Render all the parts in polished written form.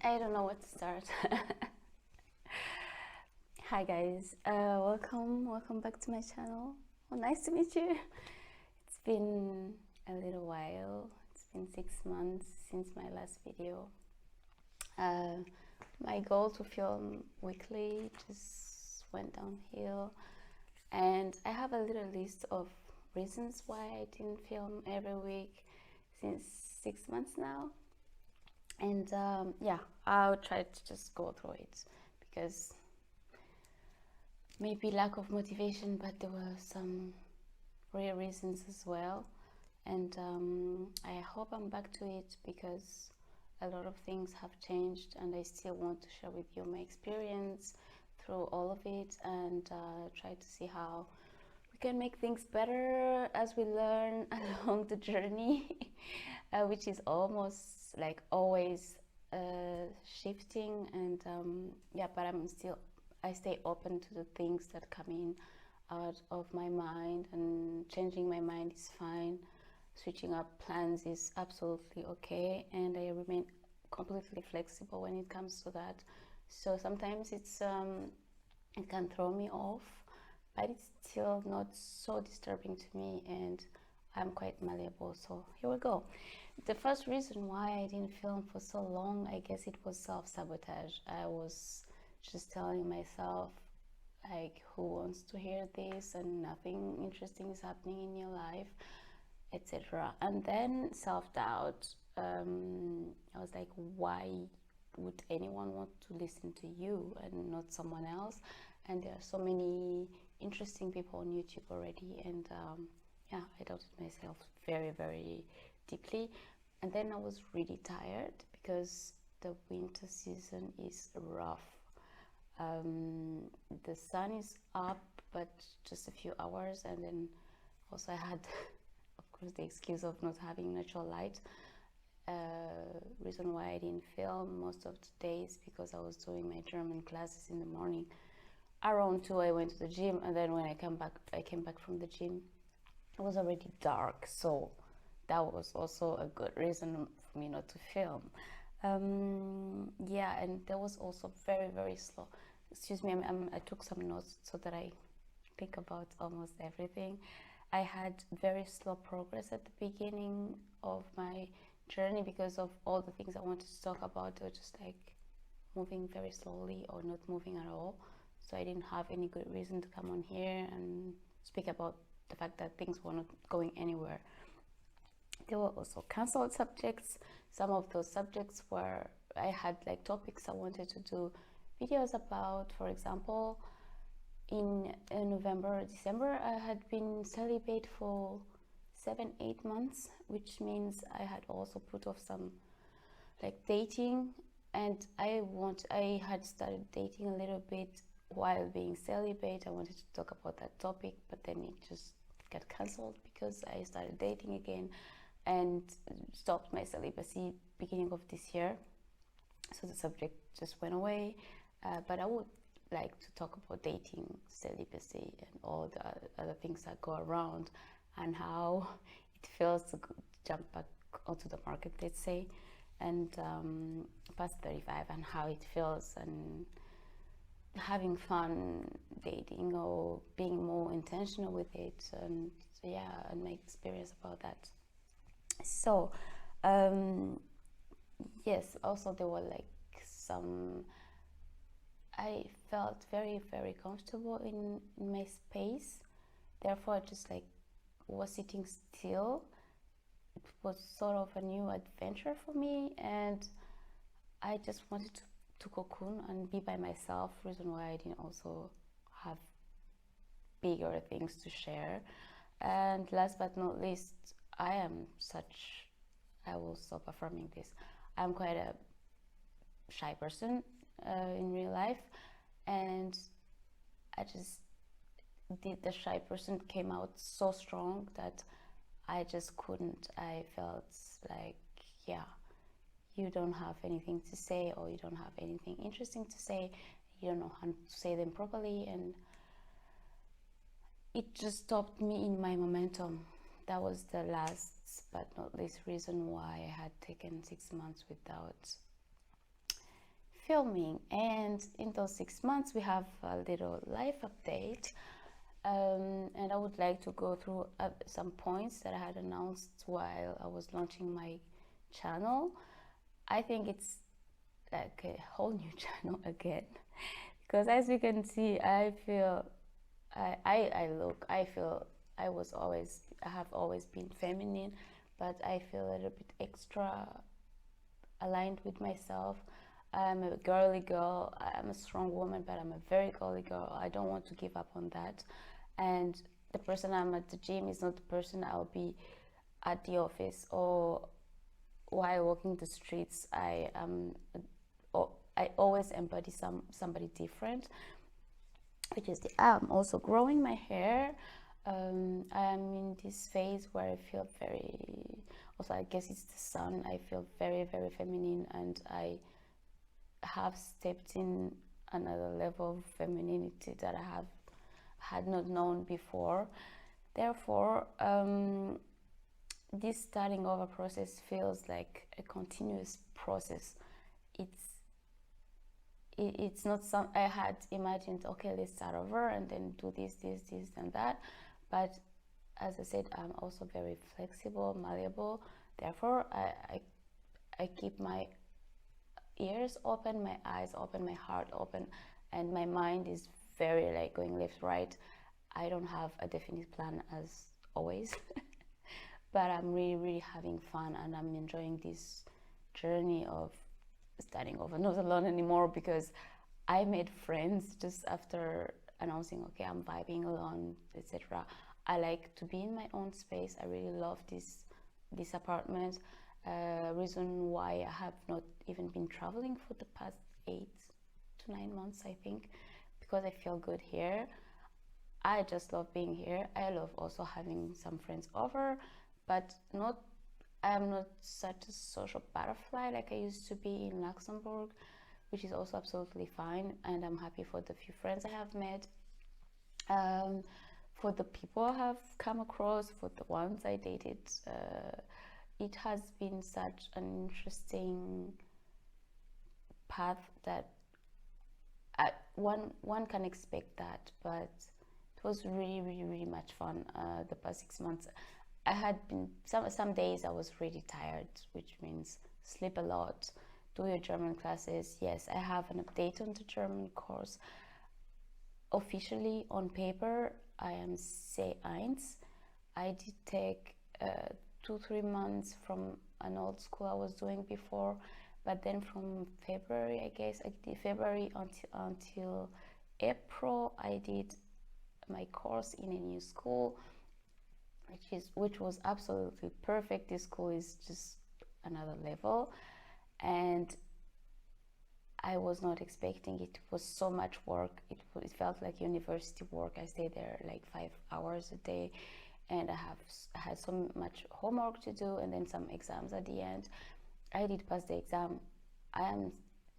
I don't know what to start. Hi guys, welcome back to my channel. Oh, nice to meet you. It's been a little while. It's been 6 months since my last video. My goal to film weekly just went downhill, and I have a little list of reasons why I didn't film every week since 6 months now. And yeah, I'll try to just go through it because maybe lack of motivation, but there were some real reasons as well. And I hope I'm back to it because a lot of things have changed, and I still want to share with you my experience through all of it, and try to see how we can make things better as we learn along the journey, which is almost like always shifting. And yeah, but I stay open to the things that come in out of my mind, and changing my mind is fine. Switching up plans is absolutely okay, and I remain completely flexible when it comes to that. So sometimes it can throw me off, but it's still not so disturbing to me, and I'm quite malleable. So here we go. The first reason why I didn't film for so long, I guess it was self-sabotage. I was just telling myself, like, who wants to hear this, and nothing interesting is happening in your life, etc. And then self-doubt. I was like, why would anyone want to listen to you and not someone else? And there are so many interesting people on YouTube already, and yeah, I doubted myself very, very deeply. And then I was really tired because the winter season is rough. The sun is up, but just a few hours, and then also I had of course the excuse of not having natural light. Reason why I didn't film most of the days because I was doing my German classes in the morning. Around 2 I went to the gym, and then when I came back from the gym, it was already dark, so that was also a good reason for me not to film. Yeah, and that was also very, very slow. Excuse me, I took some notes so that I think about almost everything. I had very slow progress at the beginning of my journey because of all the things I wanted to talk about. They were just like moving very slowly or not moving at all. So I didn't have any good reason to come on here and speak about the fact that things were not going anywhere. There were also cancelled subjects. Some of those subjects were, I had like topics I wanted to do videos about. For example, in November, December, I had been celibate for 7-8 months, which means I had also put off some like dating, and I had started dating a little bit while being celibate. I wanted to talk about that topic, but then it just got cancelled because I started dating again and stopped my celibacy beginning of this year. So the subject just went away, but I would like to talk about dating, celibacy, and all the other things that go around, and how it feels to jump back onto the market, let's say, and past 35, and how it feels, and having fun dating or being more intentional with it, and yeah, and my experience about that. So yes, also there were like some, I felt very, very comfortable in my space, therefore I just like was sitting still. It was sort of a new adventure for me, and I just wanted to cocoon and be by myself. Reason why I didn't also have bigger things to share. And last but not least, I will stop affirming this, I'm quite a shy person in real life, and the shy person came out so strong that I just couldn't. I felt like, yeah, you don't have anything to say, or you don't have anything interesting to say, you don't know how to say them properly, and it just stopped me in my momentum. That was the last but not least reason why I had taken 6 months without filming. And in those 6 months, we have a little life update. And I would like to go through some points that I had announced while I was launching my channel. I think it's like a whole new channel again, because as you can see, I feel I have always been feminine, but I feel a little bit extra aligned with myself. I'm a girly girl. I'm a strong woman, but I'm a very girly girl. I don't want to give up on that. And the person I'm at the gym is not the person I'll be at the office or while walking the streets. I always embody somebody different, which is I'm also growing my hair. I'm in this phase where I feel very, also I guess it's the sun, I feel very, very feminine, and I have stepped in another level of femininity that I had not known before. Therefore, this starting over process feels like a continuous process. It's not some I had imagined, okay, let's start over and then do this and that. But as I said, I'm also very flexible, malleable. Therefore, I keep my ears open, my eyes open, my heart open, and my mind is very like going left, right. I don't have a definite plan as always, but I'm really, really having fun, and I'm enjoying this journey of starting over, not alone anymore, because I made friends just after announcing, okay, I'm vibing alone, etc. I like to be in my own space. I really love this apartment. Reason why I have not even been traveling for the past 8 to 9 months, I think, because I feel good here. I just love being here. I love also having some friends over, but I'm not such a social butterfly like I used to be in Luxembourg, which is also absolutely fine, and I'm happy for the few friends I have met, for the people I have come across, for the ones I dated. It has been such an interesting path that one can expect that, but it was really, really, really much fun. The past 6 months, I had been some days I was really tired, which means sleep a lot, do your German classes. Yes, I have an update on the German course. Officially on paper, I am C1. I did take 2-3 months from an old school I was doing before, but then from February, I guess I did February until April, I did my course in a new school, which was absolutely perfect. This school is just another level, and I was not expecting it. It was so much work. It felt like university work. I stayed there like 5 hours a day, and I had so much homework to do, and then some exams at the end. I did pass the exam. I am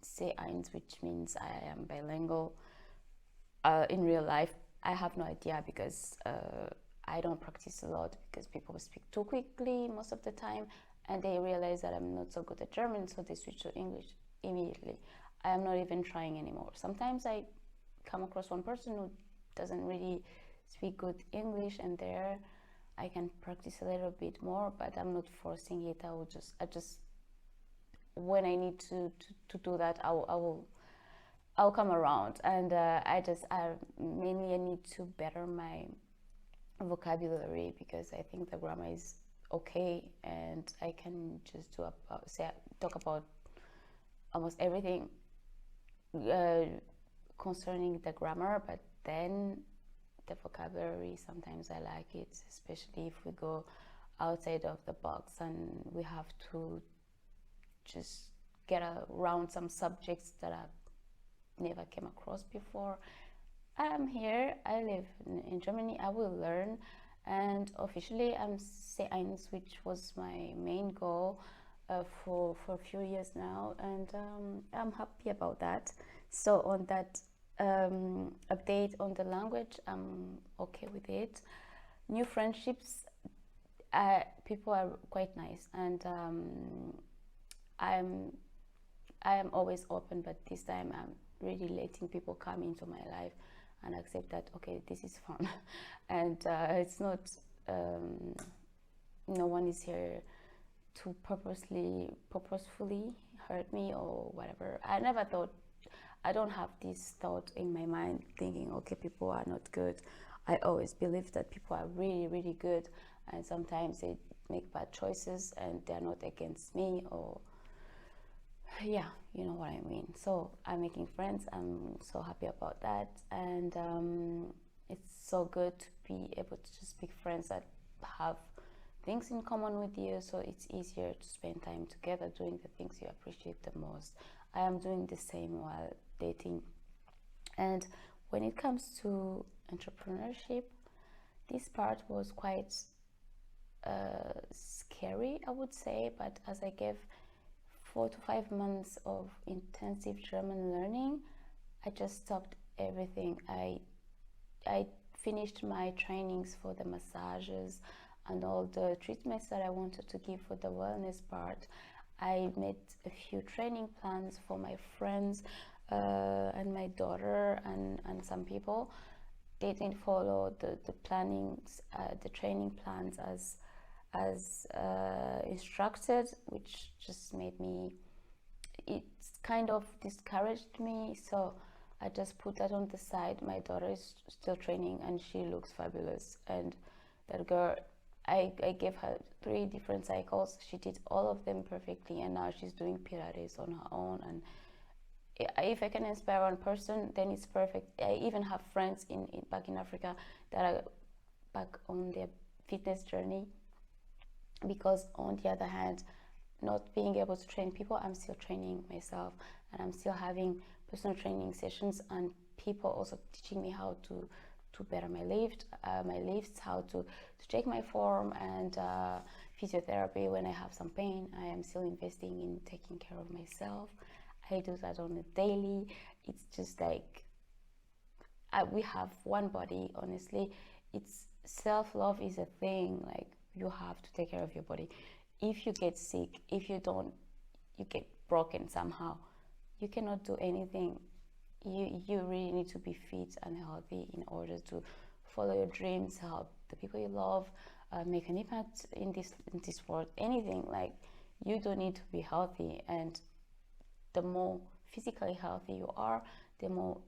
C1, which means I am bilingual. In real life, I have no idea, because I don't practice a lot, because people speak too quickly most of the time, and they realize that I'm not so good at German, so they switch to English immediately. I am not even trying anymore. Sometimes I come across one person who doesn't really speak good English, and there I can practice a little bit more, but I'm not forcing it. I just when I need to do that, I'll come around. And I mainly I need to better my vocabulary, because I think the grammar is okay, and I can just talk about almost everything concerning the grammar, but then the vocabulary, sometimes I like it, especially if we go outside of the box and we have to just get around some subjects that I never came across before. I'm here, I live in Germany, I will learn, and officially I'm C1, which was my main goal for a few years now, and I'm happy about that. So on that update on the language, I'm okay with it. New friendships, people are quite nice, and I'm I am always open, but this time I'm really letting people come into my life and accept that, okay, this is fun. And it's not, no one is here to purposefully hurt me or whatever. I don't have this thought in my mind thinking, okay, people are not good. I always believe that people are really, really good, and sometimes they make bad choices and they're not against me, or yeah, you know what I mean. So I'm making friends. I'm so happy about that, and it's so good to be able to just make friends that have things in common with you, so it's easier to spend time together doing the things you appreciate the most. I am doing the same while dating. And when it comes to entrepreneurship, this part was quite scary, I would say, but as I gave 4 to 5 months of intensive German learning, I just stopped everything. I finished my trainings for the massages and all the treatments that I wanted to give for the wellness part. I made a few training plans for my friends and my daughter and some people. They didn't follow the plannings, the training plans as instructed, which just made me, it kind of discouraged me. So I just put that on the side. My daughter is still training and she looks fabulous. And that girl, I gave her 3 different cycles. She did all of them perfectly, and now she's doing Pilates on her own. And if I can inspire one person, then it's perfect. I even have friends back in Africa that are back on their fitness journey, because on the other hand, not being able to train people, I'm still training myself, and I'm still having personal training sessions, and people also teaching me how to better my lifts, how to check my form, and physiotherapy when I have some pain. I am still investing in taking care of myself. I do that on a daily. It's just like we have one body. Honestly, it's self-love is a thing. Like, you have to take care of your body. If you get sick, if you don't, you get broken somehow, you cannot do anything. You really need to be fit and healthy in order to follow your dreams, help the people you love, make an impact in this world. Anything, like, you do need to be healthy, and the more physically healthy you are, the more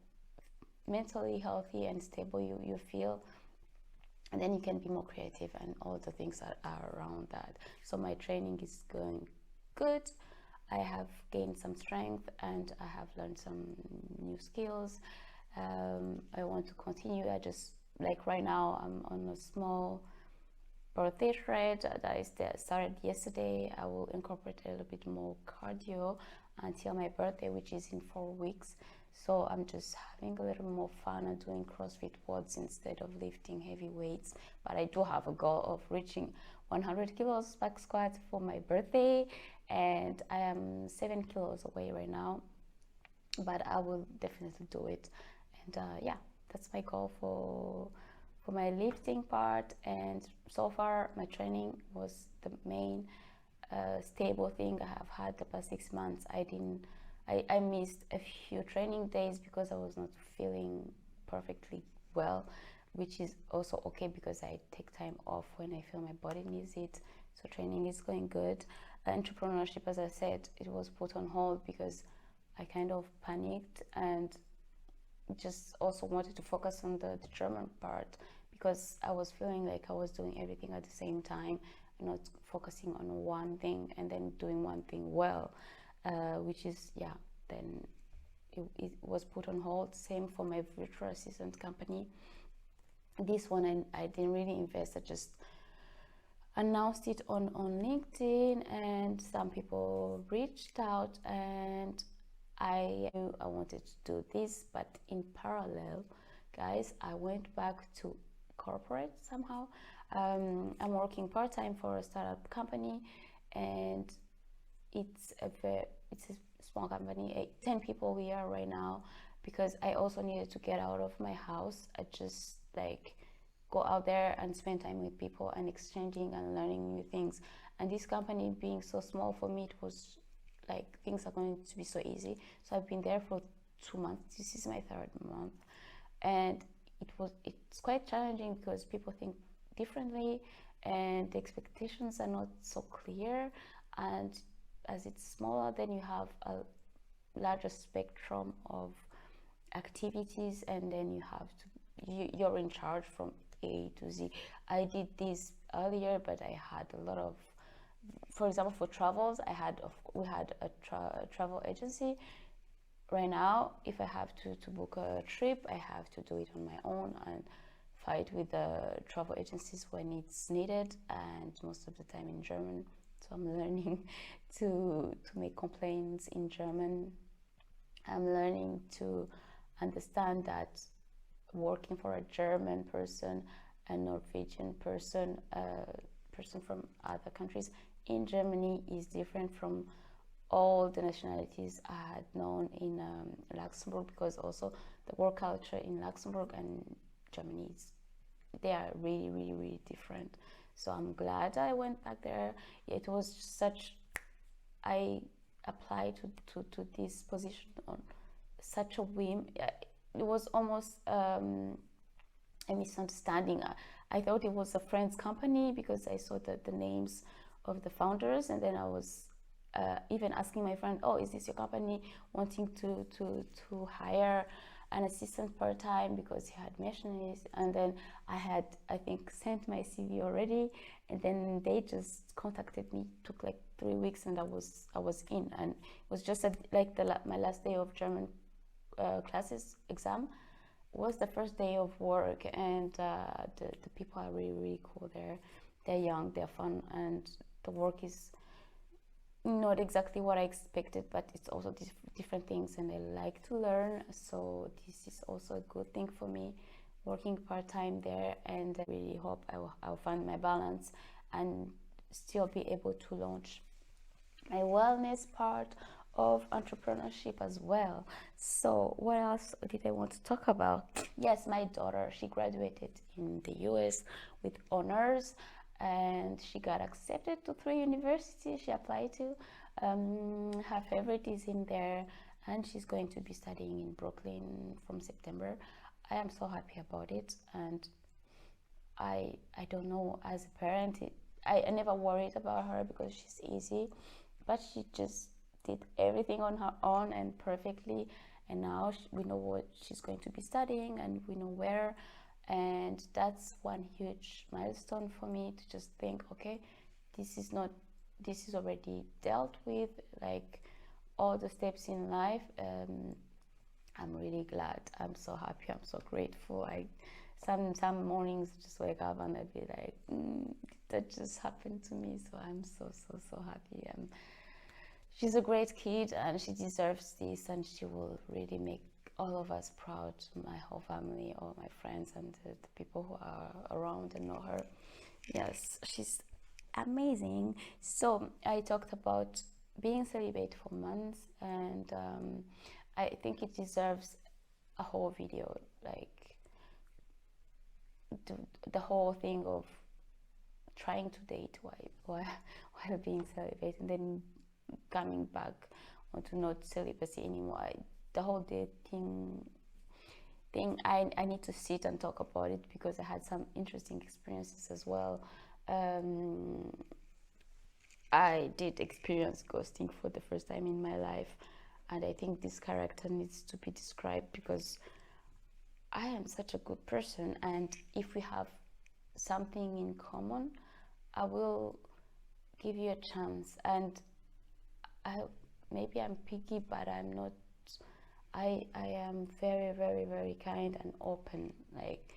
mentally healthy and stable you feel, and then you can be more creative and all the things that are around that. So my training is going good. I have gained some strength and I have learned some new skills. I want to continue. I just, like, right now I'm on a small birthday shred that I started yesterday. I will incorporate a little bit more cardio until my birthday, which is in 4 weeks. So I'm just having a little more fun and doing CrossFit WODs instead of lifting heavy weights. But I do have a goal of reaching 100 kilos back squat for my birthday, and I am 7 kilos away right now, but I will definitely do it. And yeah, that's my goal for my lifting part. And so far my training was the main stable thing I have had the past 6 months. I missed a few training days because I was not feeling perfectly well, which is also okay because I take time off when I feel my body needs it. So training is going good. Entrepreneurship, as I said, it was put on hold because I kind of panicked and just also wanted to focus on the German part, because I was feeling like I was doing everything at the same time, not focusing on one thing and then doing one thing well, which is, yeah, then it was put on hold. Same for my virtual assistant company. This one I didn't really invest. I just announced it on LinkedIn, and some people reached out, and I knew I wanted to do this, but in parallel, guys, I went back to corporate somehow. I'm working part-time for a startup company, and it's a small company, 10 people we are right now, because I also needed to get out of my house. I just like go out there and spend time with people and exchanging and learning new things. And this company being so small, for me it was like things are going to be so easy. So I've been there for 2 months. This is my third month, and it's quite challenging because people think differently, and the expectations are not so clear. And as it's smaller, then you have a larger spectrum of activities, and then you're in charge from A to Z. I did this earlier, but I had a lot of, for example, for travels, we had a travel agency. Right now, if I have to book a trip, I have to do it on my own and fight with the travel agencies when it's needed, and most of the time in German. So I'm learning to make complaints in German. I'm learning to understand that working for a German person, a Norwegian person, a person from other countries in Germany is different from all the nationalities I had known in Luxembourg, because also the work culture in Luxembourg and Germany they are really, really, really different. So I'm glad I went back there. It was such, I applied to this position on such a whim. It was almost a misunderstanding. I thought it was a friend's company because I saw the names of the founders, and then I was even asking my friend, "Oh, is this your company wanting to hire an assistant part-time?" Because he had mentioned it, and then I think sent my CV already, and then they just contacted me. It took like 3 weeks, and I was in, and it was just like my last day of German classes exam was the first day of work, and the people are really, really cool there. They're young, they're fun, and the work is not exactly what I expected, but it's also different things, and I like to learn. So this is also a good thing for me, working part-time there, and I really hope I'll find my balance and still be able to launch my wellness part of entrepreneurship as well. So what else did I want to talk about? Yes, my daughter, she graduated in the US with honors, and she got accepted to 3 universities she applied to. Her favorite is in there, and she's going to be studying in Brooklyn from September. I am so happy about it, and I don't know, as a parent, I never worried about her because she's easy, but she just did everything on her own and perfectly, and now we know what she's going to be studying, and we know where, and that's one huge milestone for me, to just think, okay, this is already dealt with, like all the steps in life. I'm really glad, I'm so happy, I'm so grateful. Some mornings just wake up and I'd be like, that just happened to me. So I'm so happy. She's a great kid, and she deserves this, and she will really make all of us proud, my whole family, all my friends, and the people who are around and know her. Yes, she's amazing. So I talked about being celibate for months, and I think it deserves a whole video, like the whole thing of trying to date while being celibate, and then coming back onto not celibacy anymore. The whole dating thing, I need to sit and talk about it, because I had some interesting experiences as well. I did experience ghosting for the first time in my life, and I think this character needs to be described, because I am such a good person, and if we have something in common, I will give you a chance. And maybe I'm picky, but I'm not. I am very, very, very kind and open. Like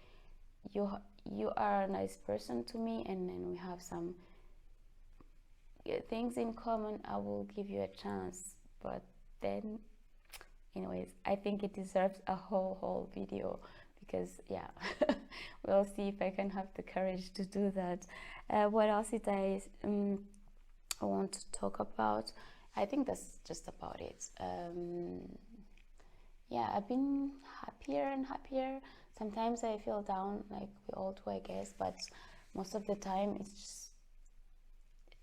you are a nice person to me, and then we have some things in common. I will give you a chance. But then, anyways, I think it deserves a whole video, because yeah, we'll see if I can have the courage to do that. What else did I want to talk about? I think that's just about it. Yeah, I've been happier and happier. Sometimes I feel down, like we all do, I guess, but most of the time it's just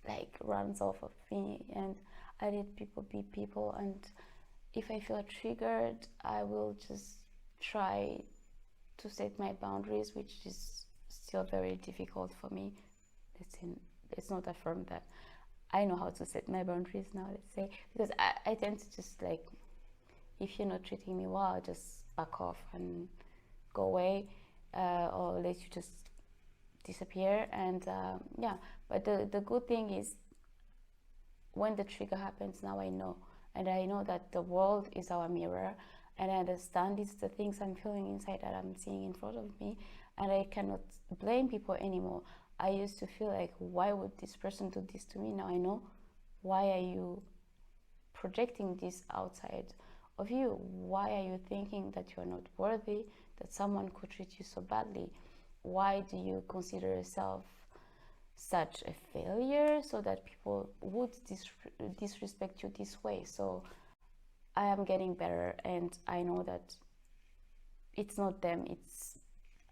like runs off of me, and I let people be people. And if I feel triggered, I will just try to set my boundaries, which is still very difficult for me. Let's not affirm that I know how to set my boundaries now, let's say, because I tend to just like, if you're not treating me well, I'll just back off and go away, or let you just disappear. And yeah, but the good thing is, when the trigger happens, now I know. And I know that the world is our mirror, and I understand it's the things I'm feeling inside that I'm seeing in front of me, and I cannot blame people anymore. I used to feel like, why would this person do this to me? Now I know, why are you projecting this outside of you? Why are you thinking that you are not worthy, that someone could treat you so badly? Why do you consider yourself such a failure so that people would disrespect you this way? So I am getting better, and I know that it's not them, it's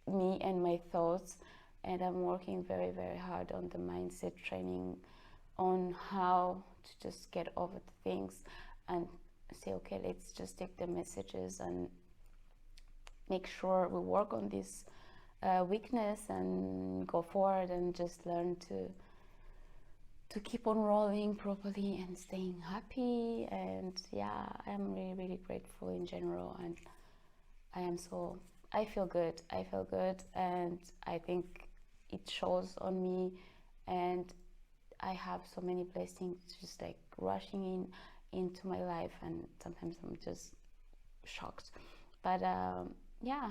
me and my thoughts. And I'm working very, very hard on the mindset training, on how to just get over the things and say, okay, let's just take the messages and make sure we work on this weakness and go forward, and just learn to keep on rolling properly and staying happy. And yeah, I'm really, really grateful in general, and I feel good. I feel good, and I think it shows on me, and I have so many blessings just like rushing into my life, and sometimes I'm just shocked. But yeah,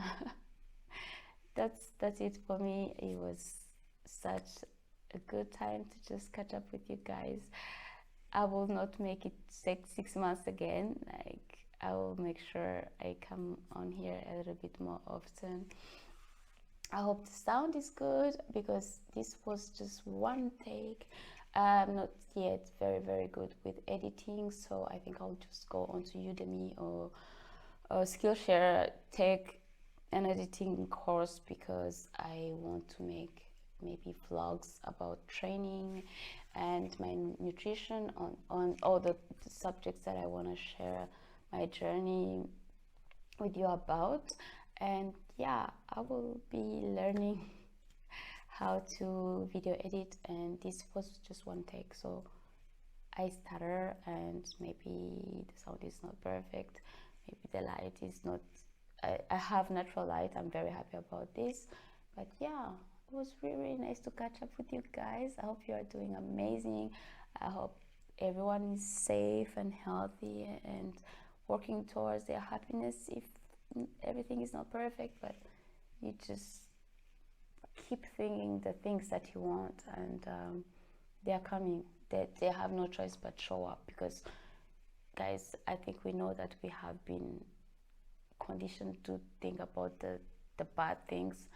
that's it for me. It was such a good time to just catch up with you guys. I will not make it 6 months again. Like, I will make sure I come on here a little bit more often. I hope the sound is good, because this was just one take. I'm not yet very, very good with editing, so I think I'll just go onto Udemy or Skillshare, take an editing course, because I want to make maybe vlogs about training and my nutrition, on all the subjects that I want to share my journey with you about. And yeah, I will be learning how to video edit, and this was just one take, so I stutter, and maybe the sound is not perfect, maybe the light is not, I have natural light. I'm very happy about this. But yeah, it was really, really nice to catch up with you guys. I hope you are doing amazing. I hope everyone is safe and healthy and working towards their happiness. If everything is not perfect, but you just keep thinking the things that you want, and they are coming. They have no choice but show up, because guys, I think we know that we have been conditioned to think about the bad things,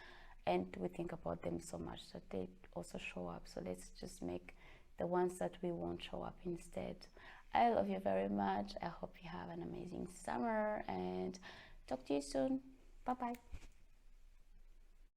and we think about them so much that they also show up. So let's just make the ones that we won't show up instead. I love you very much. I hope you have an amazing summer, and talk to you soon. Bye bye.